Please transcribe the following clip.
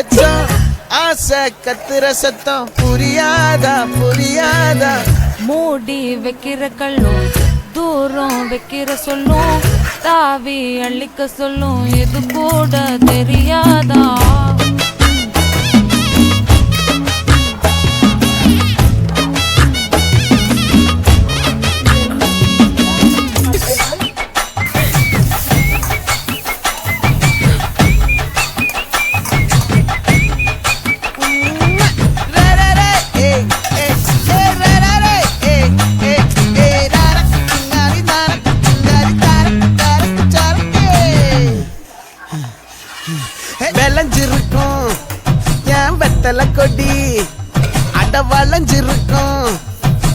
வச்சோம் ஆசை கத்துற சத்தம் புரியாதா புரியாதா மூடி வைக்கிற கல்லும் தூரம் வைக்கிற சொல்லும் தாவி அள்ளிக்க சொல்லும் இது கூட தெரியாதா விளைஞ்சிருக்கும் என் வெத்தலை கொடி அட வளைஞ்சிருக்கும்